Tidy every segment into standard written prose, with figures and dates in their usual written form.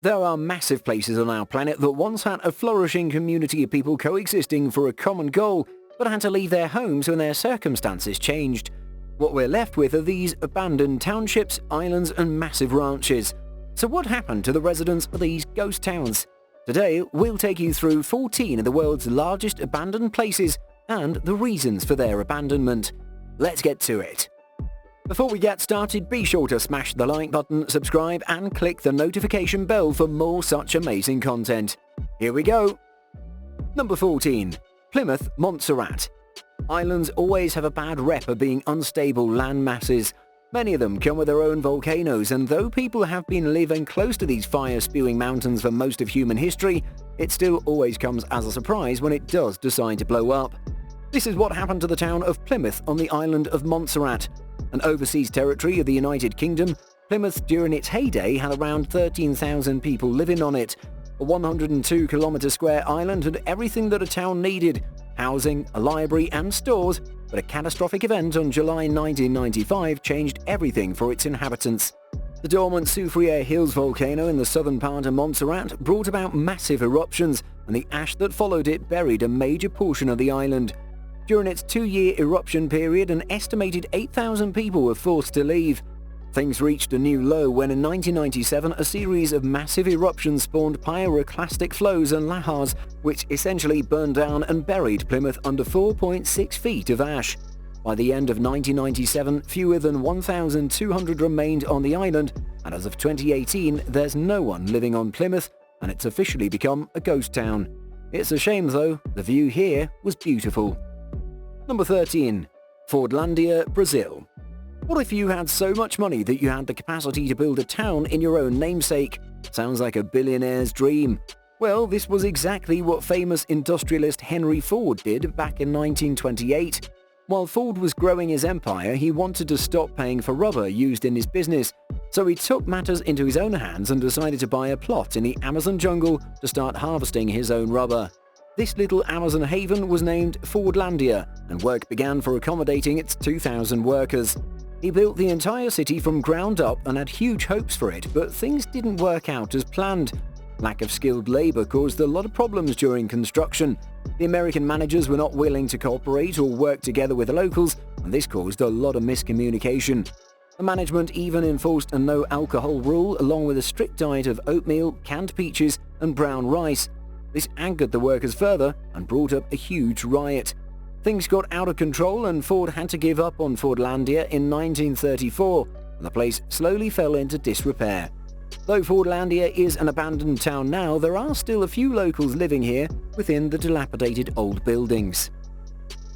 There are massive places on our planet that once had a flourishing community of people coexisting for a common goal, but had to leave their homes when their circumstances changed. What we're left with are these abandoned townships, islands and massive ranches. So what happened to the residents of these ghost towns? Today, we'll take you through 14 of the world's largest abandoned places and the reasons for their abandonment. Let's get to it. Before we get started, be sure to smash the like button, subscribe and click the notification bell for more such amazing content. Here we go. Number 14. Plymouth Montserrat. Islands always have a bad rep of being unstable land masses. Many of them come with their own volcanoes, and though people have been living close to these fire-spewing mountains for most of human history, it still always comes as a surprise when it does decide to blow up. This is what happened to the town of Plymouth on the island of Montserrat. An overseas territory of the United Kingdom, Plymouth during its heyday had around 13,000 people living on it. A 102-kilometre square island had everything that a town needed: housing, a library and stores, but a catastrophic event on July 1995 changed everything for its inhabitants. The dormant Soufriere Hills volcano in the southern part of Montserrat brought about massive eruptions, and the ash that followed it buried a major portion of the island. During its 2-year eruption period, an estimated 8,000 people were forced to leave. Things reached a new low when in 1997 a series of massive eruptions spawned pyroclastic flows and lahars, which essentially burned down and buried Plymouth under 4.6 feet of ash. By the end of 1997, fewer than 1,200 remained on the island, and as of 2018, there's no one living on Plymouth, and it's officially become a ghost town. It's a shame though, the view here was beautiful. Number 13. Fordlandia Brazil. What if you had so much money that you had the capacity to build a town in your own namesake? Sounds like a billionaire's dream. Well, this was exactly what famous industrialist Henry Ford did back in 1928. While Ford was growing his empire, he wanted to stop paying for rubber used in his business, so he took matters into his own hands and decided to buy a plot in the Amazon jungle to start harvesting his own rubber. This little Amazon haven was named Fordlandia, and work began for accommodating its 2,000 workers. He built the entire city from ground up and had huge hopes for it, but things didn't work out as planned. Lack of skilled labor caused a lot of problems during construction. The American managers were not willing to cooperate or work together with the locals, and this caused a lot of miscommunication. The management even enforced a no-alcohol rule along with a strict diet of oatmeal, canned peaches and brown rice. This angered the workers further and brought up a huge riot. Things got out of control and Ford had to give up on Fordlandia in 1934, and the place slowly fell into disrepair. Though Fordlandia is an abandoned town now, there are still a few locals living here within the dilapidated old buildings.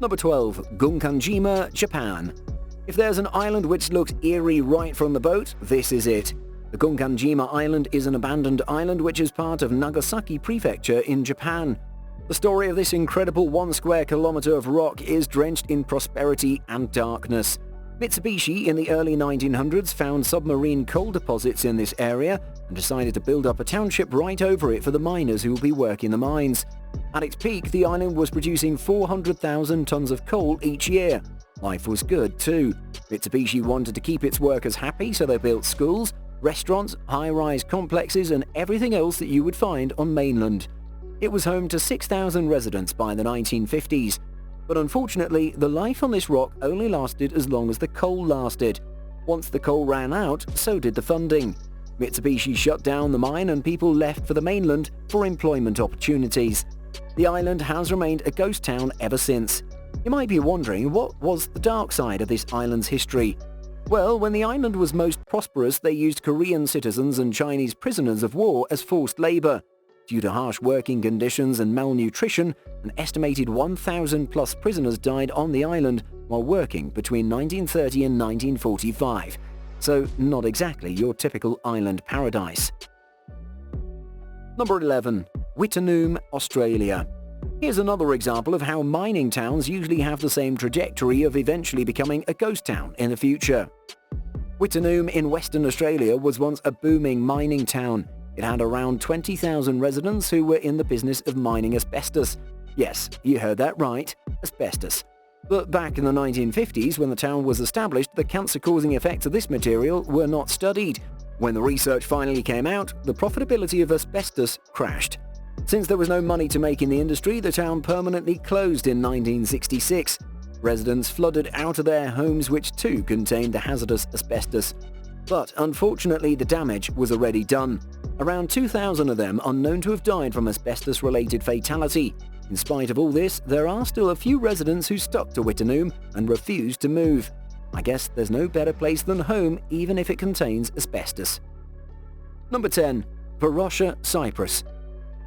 Number 12. Gunkanjima Japan. If there's an island which looks eerie right from the boat, this is it. The Gunkanjima Island is an abandoned island which is part of Nagasaki Prefecture in Japan. The story of this incredible 1 square kilometer of rock is drenched in prosperity and darkness. Mitsubishi in the early 1900s found submarine coal deposits in this area and decided to build up a township right over it for the miners who will be working the mines. At its peak, the island was producing 400,000 tons of coal each year. Life was good too. Mitsubishi wanted to keep its workers happy, so they built schools, restaurants, high-rise complexes and everything else that you would find on mainland. It was home to 6,000 residents by the 1950s. But unfortunately, the life on this rock only lasted as long as the coal lasted. Once the coal ran out, so did the funding. Mitsubishi shut down the mine and people left for the mainland for employment opportunities. The island has remained a ghost town ever since. You might be wondering, what was the dark side of this island's history? Well, when the island was most prosperous, they used Korean citizens and Chinese prisoners of war as forced labor. Due to harsh working conditions and malnutrition, an estimated 1,000 plus prisoners died on the island while working between 1930 and 1945. So not exactly your typical island paradise. Number 11. Wittenham, Australia. Here's another example of how mining towns usually have the same trajectory of eventually becoming a ghost town in the future. Wittenham in Western Australia was once a booming mining town. It had around 20,000 residents who were in the business of mining asbestos. Yes, you heard that right, asbestos. But back in the 1950s, when the town was established, the cancer-causing effects of this material were not studied. When the research finally came out, the profitability of asbestos crashed. Since there was no money to make in the industry, the town permanently closed in 1966. Residents flooded out of their homes, which too contained the hazardous asbestos. But unfortunately, the damage was already done. Around 2,000 of them are known to have died from asbestos-related fatality. In spite of all this, there are still a few residents who stuck to Wittenham and refused to move. I guess there's no better place than home, even if it contains asbestos. Number 10. Varosha, Cyprus.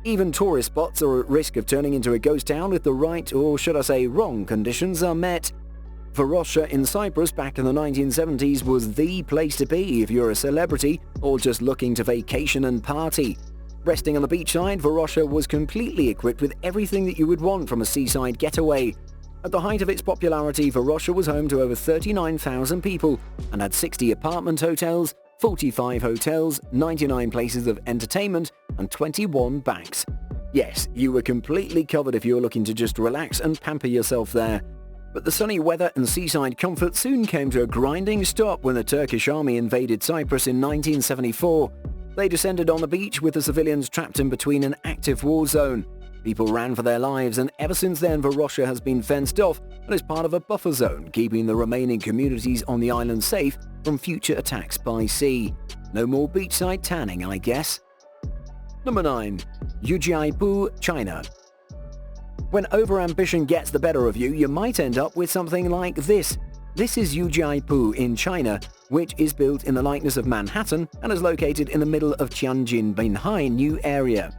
Even tourist spots are at risk of turning into a ghost town if the right, or should I say wrong, conditions are met. Varosha in Cyprus back in the 1970s was the place to be if you're a celebrity or just looking to vacation and party. Resting on the beachside, Varosha was completely equipped with everything that you would want from a seaside getaway. At the height of its popularity, Varosha was home to over 39,000 people and had 60 apartment hotels, 45 hotels, 99 places of entertainment, and 21 banks. Yes, you were completely covered if you were looking to just relax and pamper yourself there. But the sunny weather and seaside comfort soon came to a grinding stop when the Turkish army invaded Cyprus in 1974. They descended on the beach with the civilians trapped in between an active war zone. People ran for their lives, and ever since then Varosha has been fenced off and is part of a buffer zone, keeping the remaining communities on the island safe from future attacks by sea. No more beachside tanning, I guess. Number 9. Ujiaipu, China. When overambition gets the better of you, you might end up with something like this. This is Ujiaipu in China, which is built in the likeness of Manhattan and is located in the middle of Tianjin-Binhai new area.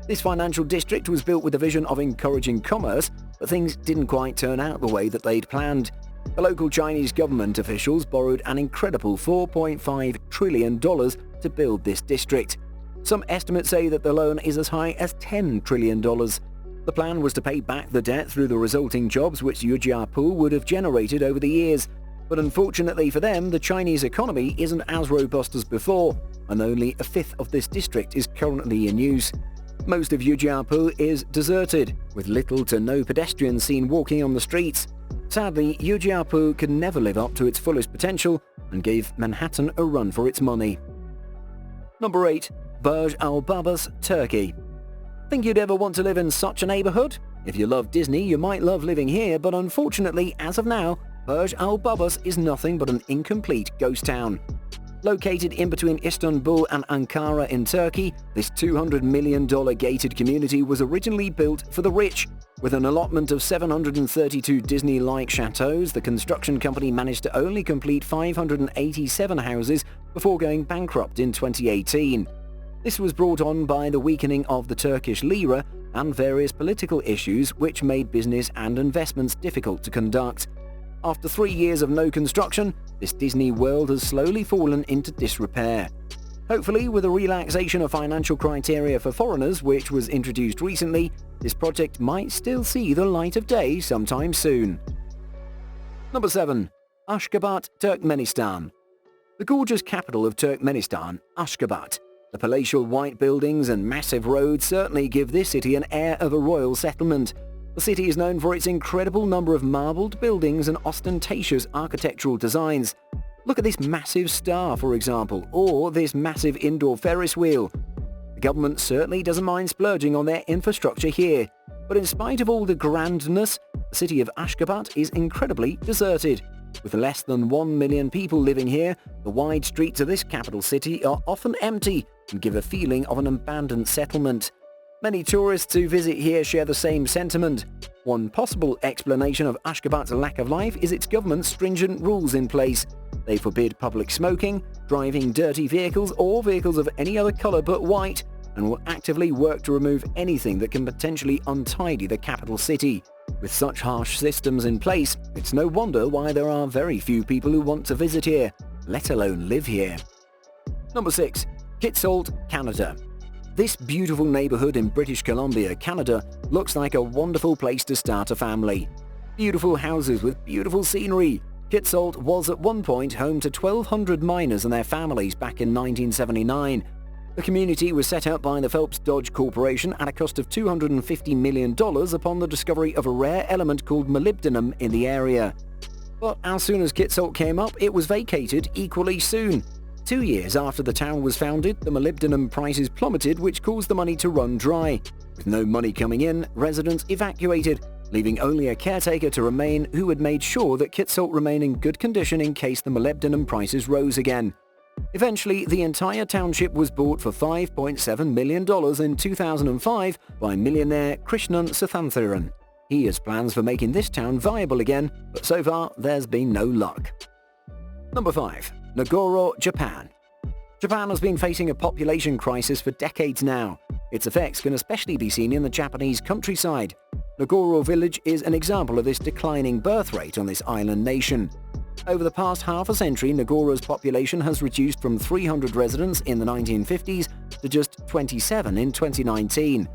This financial district was built with a vision of encouraging commerce, but things didn't quite turn out the way that they'd planned. The local Chinese government officials borrowed an incredible $4.5 trillion to build this district. Some estimates say that the loan is as high as $10 trillion. The plan was to pay back the debt through the resulting jobs which Ujiaipu would have generated over the years. But unfortunately for them, the Chinese economy isn't as robust as before, and only a fifth of this district is currently in use. Most of Ujiaipu is deserted, with little to no pedestrians seen walking on the streets. Sadly, Ujiaipu could never live up to its fullest potential and gave Manhattan a run for its money. Number 8. Burj Al Babas, Turkey. Think you'd ever want to live in such a neighborhood? If you love Disney, you might love living here, but unfortunately, as of now, Burj Al Babas is nothing but an incomplete ghost town. Located in between Istanbul and Ankara in Turkey, this $200 million gated community was originally built for the rich. With an allotment of 732 Disney-like chateaus, the construction company managed to only complete 587 houses before going bankrupt in 2018. This was brought on by the weakening of the Turkish lira and various political issues which made business and investments difficult to conduct. After 3 years of no construction, this Disney world has slowly fallen into disrepair. Hopefully, with a relaxation of financial criteria for foreigners, which was introduced recently, this project might still see the light of day sometime soon. Number 7. Ashgabat, Turkmenistan. The gorgeous capital of Turkmenistan, Ashgabat. The palatial white buildings and massive roads certainly give this city an air of a royal settlement. The city is known for its incredible number of marbled buildings and ostentatious architectural designs. Look at this massive star, for example, or this massive indoor Ferris wheel. The government certainly doesn't mind splurging on their infrastructure here. But in spite of all the grandness, the city of Ashgabat is incredibly deserted. With less than 1 million people living here, the wide streets of this capital city are often empty and give a feeling of an abandoned settlement. Many tourists who visit here share the same sentiment. One possible explanation of Ashgabat's lack of life is its government's stringent rules in place. They forbid public smoking, driving dirty vehicles or vehicles of any other colour but white, and will actively work to remove anything that can potentially untidy the capital city. With such harsh systems in place, it's no wonder why there are very few people who want to visit here, let alone live here. Number 6. Kitsault, Canada. This beautiful neighborhood in British Columbia, Canada, looks like a wonderful place to start a family. Beautiful houses with beautiful scenery. Kitsault was at one point home to 1,200 miners and their families back in 1979. The community was set up by the Phelps Dodge Corporation at a cost of $250 million upon the discovery of a rare element called molybdenum in the area. But as soon as Kitsault came up, it was vacated equally soon. 2 years after the town was founded, the molybdenum prices plummeted, which caused the money to run dry. With no money coming in, residents evacuated, leaving only a caretaker to remain who had made sure that Kitsault remained in good condition in case the molybdenum prices rose again. Eventually, the entire township was bought for $5.7 million in 2005 by millionaire Krishnan Sathanthiran. He has plans for making this town viable again, but so far there's been no luck. Number 5. Nagoro, Japan. Japan has been facing a population crisis for decades now. Its effects can especially be seen in the Japanese countryside. Nagoro village is an example of this declining birth rate on this island nation. Over the past half a century, Nagoro's population has reduced from 300 residents in the 1950s to just 27 in 2019.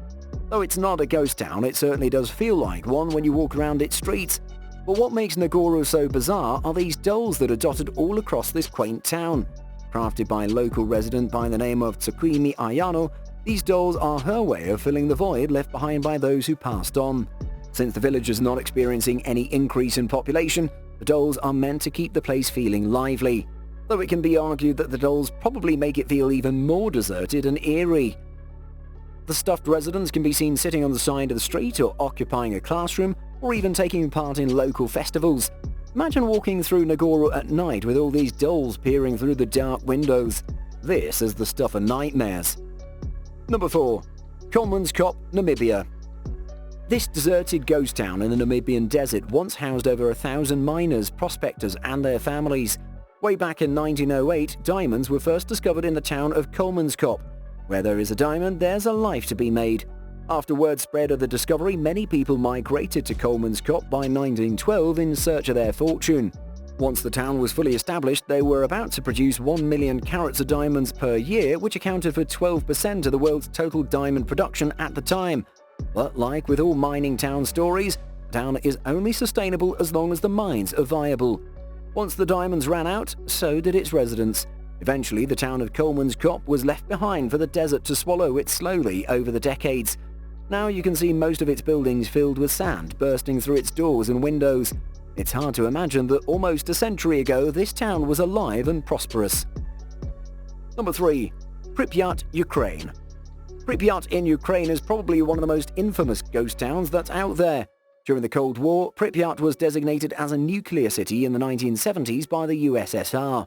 Though it's not a ghost town, it certainly does feel like one when you walk around its streets. But what makes Nagoro so bizarre are these dolls that are dotted all across this quaint town. Crafted by a local resident by the name of Tsukimi Ayano, these dolls are her way of filling the void left behind by those who passed on. Since the village is not experiencing any increase in population, the dolls are meant to keep the place feeling lively. Though it can be argued that the dolls probably make it feel even more deserted and eerie. The stuffed residents can be seen sitting on the side of the street or occupying a classroom, or even taking part in local festivals. Imagine walking through Nagoro at night with all these dolls peering through the dark windows. This is the stuff of nightmares. Number 4. Colemanskop Namibia. This deserted ghost town in the Namibian desert once housed over 1,000 miners, prospectors and their families. Way back in 1908, diamonds were first discovered in the town of Colemanskop. Where there is a diamond, there's a life to be made. After word spread of the discovery, many people migrated to Colemanskop by 1912 in search of their fortune. Once the town was fully established, they were about to produce 1 million carats of diamonds per year, which accounted for 12% of the world's total diamond production at the time. But like with all mining town stories, the town is only sustainable as long as the mines are viable. Once the diamonds ran out, so did its residents. Eventually, the town of Colemanskop was left behind for the desert to swallow it slowly over the decades. Now you can see most of its buildings filled with sand bursting through its doors and windows. It's hard to imagine that almost a century ago this town was alive and prosperous. Number 3. Pripyat, Ukraine. Pripyat in Ukraine is probably one of the most infamous ghost towns that's out there. During the Cold War, Pripyat was designated as a nuclear city in the 1970s by the USSR.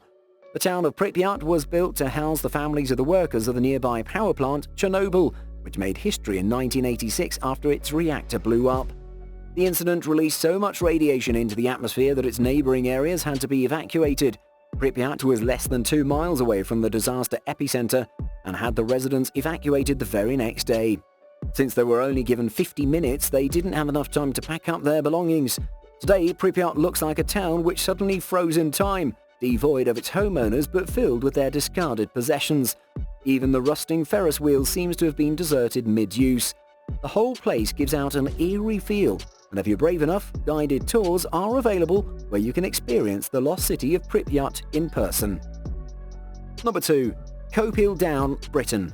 The town of Pripyat was built to house the families of the workers of the nearby power plant, Chernobyl, which made history in 1986 after its reactor blew up. The incident released so much radiation into the atmosphere that its neighboring areas had to be evacuated. Pripyat was less than 2 miles away from the disaster epicenter and had the residents evacuated the very next day. Since they were only given 50 minutes, they didn't have enough time to pack up their belongings. Today, Pripyat looks like a town which suddenly froze in time, devoid of its homeowners but filled with their discarded possessions. Even the rusting Ferris wheel seems to have been deserted mid-use. The whole place gives out an eerie feel, and if you're brave enough, guided tours are available where you can experience the lost city of Pripyat in person. Number 2. Copill Down, Britain.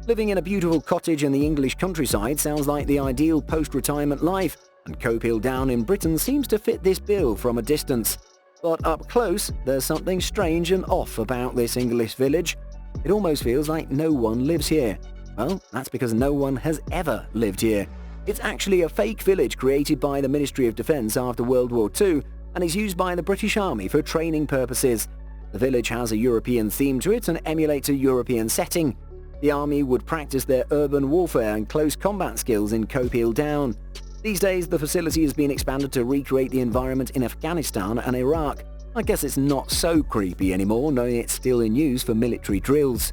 Living in a beautiful cottage in the English countryside sounds like the ideal post-retirement life, and Copill Down in Britain seems to fit this bill from a distance. But up close, there's something strange and off about this English village. It almost feels like no one lives here. Well, that's because no one has ever lived here. It's actually a fake village created by the Ministry of Defence after World War II and is used by the British Army for training purposes. The village has a European theme to it and emulates a European setting. The army would practice their urban warfare and close combat skills in Copill Down. These days, the facility has been expanded to recreate the environment in Afghanistan and Iraq. I guess it's not so creepy anymore, knowing it's still in use for military drills.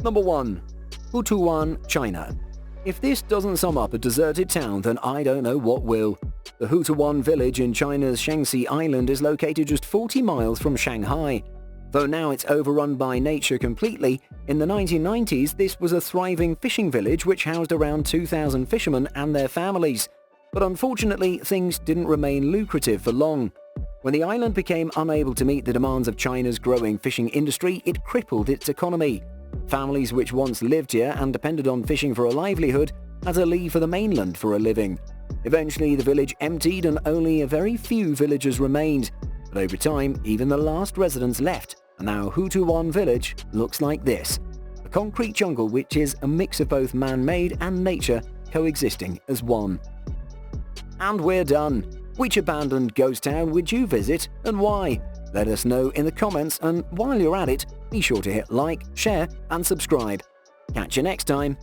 Number 1. Utuan China. If this doesn't sum up a deserted town, then I don't know what will. The Utuan village in China's Shaanxi Island is located just 40 miles from Shanghai. Though now it's overrun by nature completely, in the 1990s this was a thriving fishing village which housed around 2,000 fishermen and their families. But unfortunately, things didn't remain lucrative for long. When the island became unable to meet the demands of China's growing fishing industry, it crippled its economy. Families which once lived here and depended on fishing for a livelihood had to leave for the mainland for a living. Eventually, the village emptied and only a very few villagers remained. But over time, even the last residents left, and our Utuan village looks like this. A concrete jungle which is a mix of both man-made and nature coexisting as one. And we're done. Which abandoned ghost town would you visit and why? Let us know in the comments, and while you're at it, be sure to hit like, share and subscribe. Catch you next time.